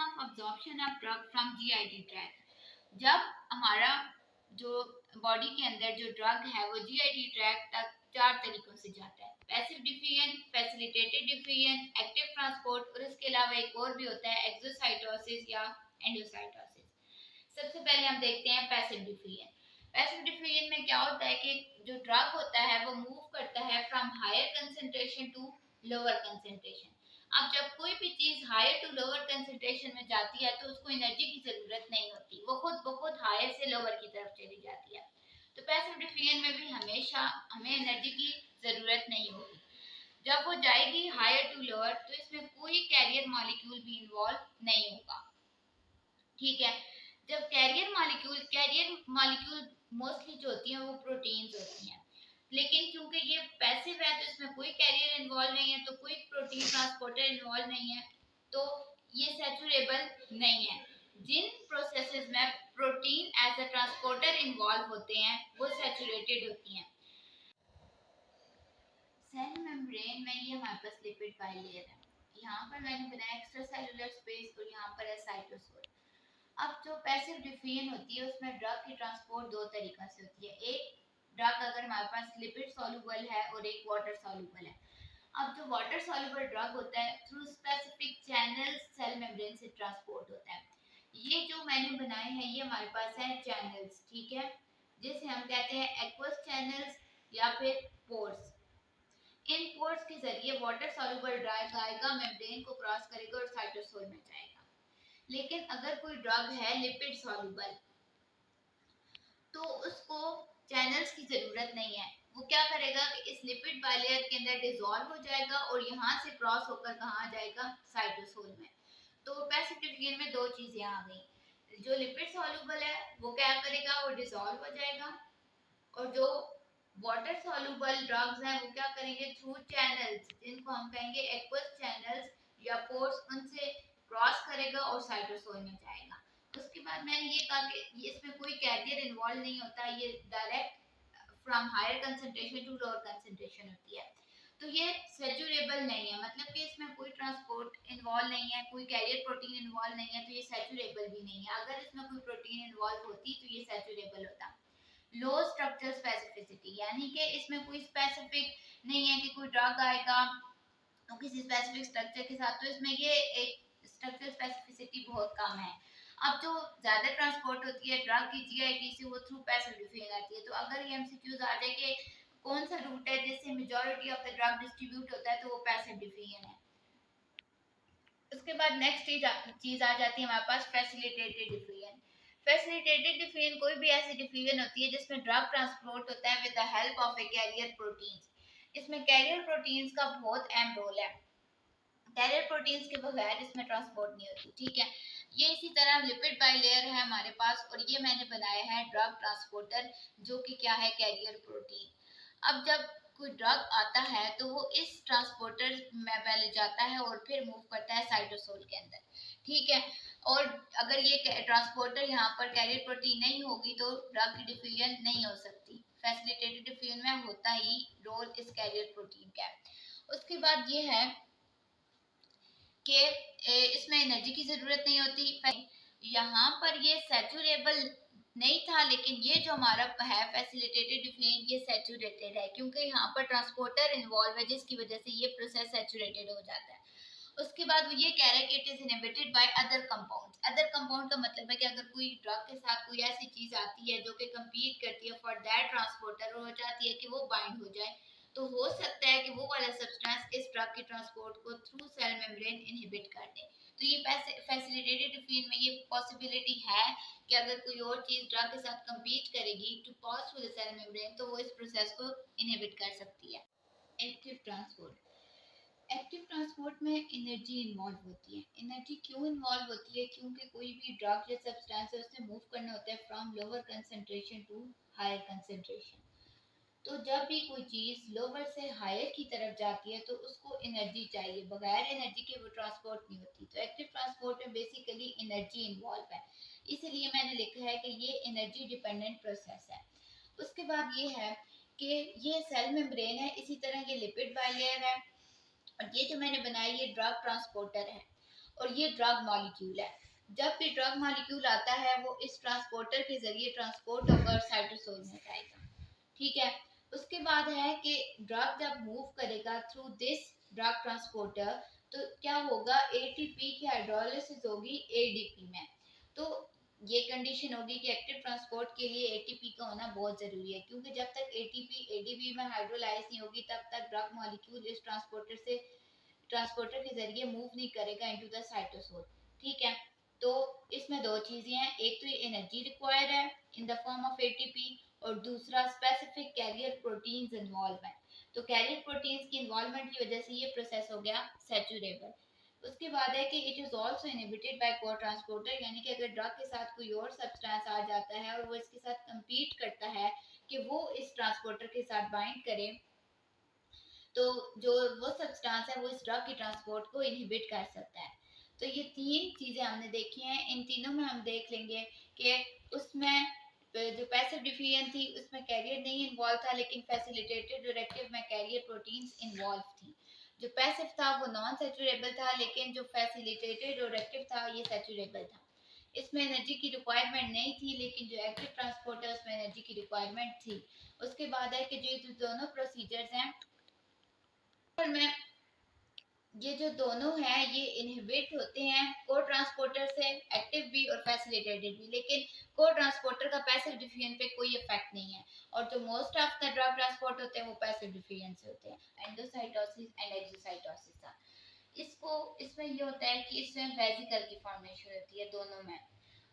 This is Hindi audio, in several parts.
Of absorption of drug from GIT tract. जब हमारा जो बॉडी के अंदर जो ड्रग है वो जीआईटी ट्रैक्ट तक चार तरीकों से जाता है, passive diffusion, facilitated diffusion, active transport और इसके अलावा एक और भी होता है एक्सोसाइटोसिस या एंडोसाइटोसिस। सबसे पहले हम देखते हैं पैसिव डिफ्यूजन। पैसिव डिफ्यूजन में क्या होता है कि जो ड्रग होता है वो मूव करता है from higher concentration to lower concentration. अब जब कोई भी चीज हायर टू लोअर कंसंट्रेशन में जाती है तो उसको एनर्जी की जरूरत नहीं होती, वो खुद हायर से लोअर की तरफ चली जाती है। तो पैसिव डिफ्यूजन में भी हमेशा हमें एनर्जी की जरूरत नहीं होगी। जब वो जाएगी हायर टू लोअर तो इसमें कोई कैरियर मॉलिक्यूल भी इन्वॉल्व नहीं होगा। ठीक है, जब कैरियर मॉलिक्यूल मोस्टली जो होती हैं वो प्रोटीन्स होती हैं, लेकिन क्योंकि ये पैसिव है तो इसमें कोई कैरियर इन्वॉल्व नहीं है, तो कोई प्रोटीन ट्रांसपोर्टर इन्वॉल्व नहीं है, तो ये सैचुरेबल नहीं है। जिन प्रोसेसेस में protein as a transporter involve होते हैं वो सैचुरेटेड होती हैं। सेल मेम्ब्रेन में ये हमारे पास लिपिड बाइलेयर है, यहाँ पर मैंने बनाया एक्स्ट्रा सेलुलर स्पेस और यहाँ पर है साइटोसोल। अब जो पैसिव डिफ्यूजन होती है उसमें ड्रग की ट्रांसपोर्ट दो तरीका से होती है। एक ड्रग अगर हमारे पास लिपिड सॉल्युबल है और एक वाटर सॉल्युबल है। अब जो वाटर सॉल्युबल ड्रग होता है through specific channel cell membrane से ट्रांसपोर्ट होता है। ये जो मैंने बनाए हैं ये हमारे पास है चैनल्स, ठीक है, जिसे हम कहते हैं एक्वस चैनल्स या फिर पोर्स। इन पोर्स के जरिए वाटर सॉल्युबल ड्रग आएगा, मेम्ब्रेन को क्रॉस करेगा और साइटोसोल में जाएगा। लेकिन अगर कोई ड्रग है लिपिड सॉल्युबल तो उसको चैनल्स की जरूरत नहीं है। वो क्या करेगा कि इस लिपिड बाइलेयर के अंदर डिसॉल्व हो जाएगा और यहाँ से क्रॉस होकर कहाँ जाएगा, साइटोसोल में। तो पैसिव डिफ्यूजन में दो चीजें आ गई, जो लिपिड सॉल्युबल है वो क्या करेगा, वो डिसॉल्व हो जाएगा, और जो वाटर सॉल्युबल ड्रग्स हैं वो क्या करेंगे, थ्रू चैनल्स जिनको हम कहेंगे एक्वस चैनल्स या पोर्स, उनसे क्रॉस करेगा और साइटोसोल में जाएगा। उसके बाद मैंने ये कहा कि इसमें कोई कैरियर इन्वॉल्व नहीं होता, ये direct from higher concentration to lower concentration होती है। तो ये सैचुरेबल नहीं है, मतलब कि इसमें कोई ट्रांसपोर्ट इन्वॉल्व नहीं है, कोई कैरियर प्रोटीन इन्वॉल्व नहीं है, तो ये सैचुरेबल भी नहीं है। अगर इसमें कोई प्रोटीन इन्वॉल्व होती तो ये सैचुरेबल होता। लो स्ट्रक्चर स्पेसिफिसिटी, यानी कि इसमें कोई स्पेसिफिक नहीं है कि कोई ड्रग आएगा तो किसी स्पेसिफिक स्ट्रक्चर के साथ, तो इसमें ये एक स्ट्रक्चर स्पेसिफिसिटी बहुत कम है। अब जो ज्यादा ट्रांसपोर्ट होती है ड्रग की जीआईटी से वो थ्रू पैसिव डिफ्यूजन आती है। तो अगर ये एमसीक्यूज आ जाए कि कौन सा रूट है जिससे majority of the drug distribute होता है, तो वो पैसिव डिफ्यूजन है। उसके बाद नेक्स्ट चीज आ जाती है हमारे पास फैसिलिटेटेड डिफ्यूजन। फैसिलिटेटेड डिफ्यूजन कोई भी ऐसी डिफ्यूजन होती है जिसमें ड्रग ट्रांसपोर्ट होता है with the help of A carrier proteins. इसमें कैरियर प्रोटीन्स का बहुत अहम रोल है, कैरियर प्रोटीन्स के बगैर इसमें ट्रांसपोर्ट नहीं होती। ठीक है, ये इसी तरह लिपिड बाइलेयर है हमारे पास और ये मैंने बनाया है ड्रग ट्रांसपोर्टर जो कि क्या है, कैरियर प्रोटीन। अब जब कोई ड्रग आता है तो वो इस ट्रांसपोर्टर में पहले जाता है और फिर मूव करता है साइटोसोल के अंदर। ठीक है, और अगर ये ट्रांसपोर्टर यहाँ पर कैरियर प्रोटीन नहीं होगी तो ड्रग की डिफ्यूजन नहीं हो सकती। फैसिलिटेटेड डिफ्यूजन में होता ही रोल इस कैरियर प्रोटीन का है। उसके बाद ये है कि इसमें एनर्जी की जरूरत नहीं होती। यहाँ पर ये सैचुरेबल नहीं था, लेकिन ये जो हमारा है फैसिलिटेटेड डिफ्यूजन ये सैचुरेटेड है क्योंकि यहाँ पर ट्रांसपोर्टर इन्वॉल्व है जिसकी वजह से ये प्रोसेस सैचुरेटेड हो जाता है। उसके बाद वो ये कह रहा है कि it is inhibited by other compounds. Other compound का मतलब है कि अगर कोई ड्रग के साथ कोई ऐसी चीज आती है जो कि compete करती है फॉर दैट ट्रांसपोर्टर और हो जाती है कि वो बाइंड हो जाए, तो हो सकता है कि वो वाला सब्सटेंस इस ड्रग के ट्रांसपोर्ट को थ्रू सेल मेम्ब्रेन इनहिबिट कर दे। तो ये फैसिलिटेटेड डिफ्यूजन में ये पॉसिबिलिटी है कि अगर कोई और चीज ड्रग के साथ compete करेगी to pass through the cell membrane तो वो इस प्रोसेस को इनहिबिट कर सकती है। एक्टिव ट्रांसपोर्ट, एक्टिव ट्रांसपोर्ट में एनर्जी इन्वॉल्व होती है। एनर्जी क्यों इन्वॉल्व होती है, क्योंकि कोई भी ड्रग या सब्सटेंस है उससे मूव करना होता है from lower concentration to higher concentration. तो जब भी कोई चीज लोअर से हायर की तरफ जाती है तो उसको एनर्जी चाहिए, बगैर एनर्जी के वो ट्रांसपोर्ट नहीं होती। तो एक्टिव ट्रांसपोर्ट में बेसिकली एनर्जी इन्वॉल्व है, इसलिए मैंने लिखा है कि ये एनर्जी डिपेंडेंट प्रोसेस है। उसके बाद ये है कि ये सेल मेम्ब्रेन है, इसी तरह ये लिपिड बाइलेयर है और ये जो मैंने बनाई ये ड्रग ट्रांसपोर्टर है। और ये ड्रग मॉलिक्यूल है। जब भी ड्रग मॉलिक्यूल आता है वो इस ट्रांसपोर्टर के जरिए ट्रांसपोर्ट होकर साइटोसोल में जाएगा। ठीक है। उसके बाद है कि ड्रग जब मूव करेगा थ्रू दिस ड्रग ट्रांसपोर्टर तो क्या होगा, एटीपी की हाइड्रोलिसिस होगी एडीपी में। तो ये कंडीशन होगी कि एक्टिव ट्रांसपोर्ट के लिए एटीपी का होना बहुत जरूरी है, क्योंकि जब तक एटीपी एडीपी में हाइड्रोलाइज नहीं होगी तब तक ड्रग मॉलिक्यूल इस ट्रांसपोर्टर के जरिए मूव नहीं करेगा इनटू द साइटोसोल। ठीक है। तो इसमें दो चीजें हैं, एक तो ये एनर्जी रिक्वायर्ड है in the form of ATP, और दूसरा स्पेसिफिक कैरियर प्रोटीन्स इन्वॉल्वमेंट। तो कैरियर प्रोटीन्स की इन्वॉल्वमेंट की वजह से ये प्रोसेस हो गया सैचुरेबल। उसके बाद है कि it is also inhibited by को ट्रांसपोर्टर, यानी कि अगर ड्रग के साथ कोई और सब्सटेंस आ जाता है और वो इसके साथ compete करता है कि वो इस ट्रांसपोर्टर के साथ बाइंड करे, तो जो वो सब्सटेंस है वो इस ड्रग के ट्रांसपोर्ट को इनहिबिट कर सकता है। तो ये तीन चीजें हमने देखी हैं। इन तीनों में हम देख लेंगे कि उसमें जो पैसिव डिफिशिएंट थी उसमें कैरियर नहीं इन्वॉल्व था, लेकिन फैसिलिटेटेड और एक्टिव में कैरियर प्रोटीन्स इन्वॉल्व थी। जो पैसिव था वो नॉन सैचुरेबल था, लेकिन जो फैसिलिटेटेड और एक्टिव था ये सैचुरेबल था। इसमें एनर्जी की रिक्वायरमेंट नहीं थी, लेकिन जो एक्टिव ट्रांसपोर्ट है उसमें एनर्जी की रिक्वायरमेंट थी। उसके बाद है कि जो दोनों प्रोसीजर्स हैं में, ये जो दोनों हैं ये इनहिबिट होते हैं को ट्रांसपोर्टर से, एक्टिव भी और फैसिलिटेटेड भी, लेकिन को ट्रांसपोर्टर का पैसिव डिफिशिएंट पे कोई इफेक्ट नहीं है। और जो most of the drug transport होते हैं वो पैसिव डिफिशिएंट से होते हैं, एंडोसाइटोसिस एंड एक्सोसाइटोसिस का। इसको इसमें ये होता है कि इसमें वेसिकल की फॉर्मेशन होती है दोनों में।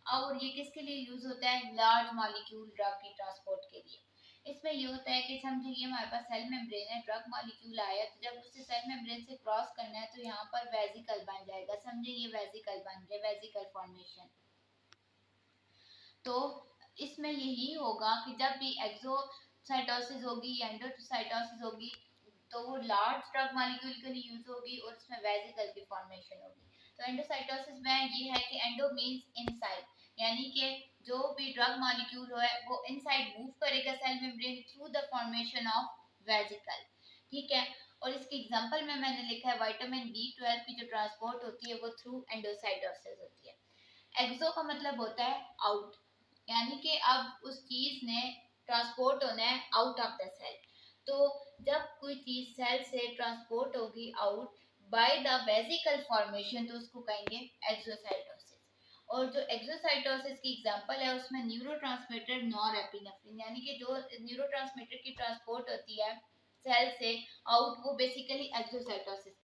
और ये किसके लिए यूज होता है, लार्ज मॉलिक्यूल ड्रग की ट्रांसपोर्ट के लिए। इसमें ये होता है कि समझिए हमारे पास सेल मेम्ब्रेन है, ड्रग मॉलिक्यूल आया तो जब उसे सेल मेम्ब्रेन से क्रॉस करना है तो यहाँ पर वेसिकल बन जाएगा। समझिए ये वेसिकल बन गया, वेसिकल फॉर्मेशन। तो इसमें यही होगा कि जब भी एक्सोसाइटोसिस होगी या एंडोसाइटोसिस होगी तो वो लार्ज ड्रग मॉलिक्यूल के लिए यूज होगी और उसमें वेसिकल की फॉर्मेशन होगी। तो एंडोसाइटोसिस में ये है कि एंडो मींस इनसाइड, यानी कि जो भी ड्रग मॉलिक्यूल है वो इनसाइड मूव करेगा cell membrane through the formation of vesicle. ठीक है। और इसके एग्जांपल में मैंने लिखा है विटामिन B12 की जो ट्रांसपोर्ट होती है वो थ्रू एंडोसाइटोसिस होती है। एक्सो का मतलब होता है आउट, यानी कि अब उस चीज ने ट्रांसपोर्ट होना है आउट ऑफ द सेल। तो जब कोई चीज सेल से ट्रांसपोर्ट होगी out by the vesicle formation तो उसको कहेंगे एक्सोसाइटोसिस। और जो एक्सोसाइटोसिस की एग्जांपल है उसमें न्यूरोट्रांसमीटर नॉरएपिनेफ्रिन, यानी कि जो न्यूरोट्रांसमीटर की ट्रांसपोर्ट होती है सेल से आउट वो बेसिकली एक्सोसाइटोसिस